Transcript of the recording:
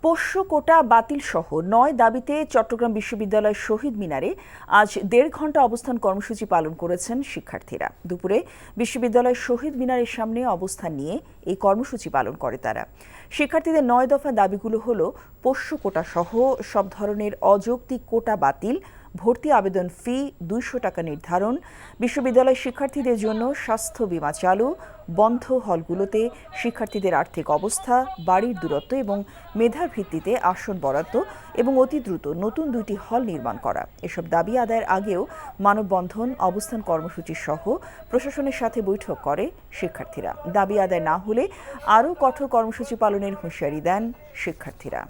পোষ্য কোটা বাতিল সহ ৯ দাবিতে চট্টগ্রাম বিশ্ববিদ্যালয় শহীদ মিনারে আজ ১.৫ ঘণ্টা অবস্থান কর্মসূচি পালন করেছেন শিক্ষার্থীরা। দুপুরে বিশ্ববিদ্যালয় শহীদ মিনারের সামনে অবস্থান নিয়ে এই কর্মসূচি পালন করে তারা। শিক্ষার্থীদের ৯ দফা দাবিগুলো হলো পোষ্য কোটা সহ সব ধরনের অযৌক্তিক কোটা বাতিল, ভর্তি আবেদন ফি ২০০ টাকা নির্ধারণ, বিশ্ববিদ্যালয় শিক্ষার্থীদের জন্য স্বাস্থ্য বীমা চালু, বন্ধ হলগুলোতে শিক্ষার্থীদের আর্থিক অবস্থা, বাড়ির দূরত্ব এবং মেধার ভিত্তিতে আসন বরাদ্দ এবং অতি দ্রুত নতুন ২টি হল নির্মাণ করা। এসব দাবি আদায়ের আগেও মানববন্ধন, অবস্থান কর্মসূচি সহ প্রশাসনের সাথে বৈঠক করে শিক্ষার্থীরা। দাবি আদায় না হলে আরও কঠোর কর্মসূচি পালনের হুঁশিয়ারি দেন শিক্ষার্থীরা।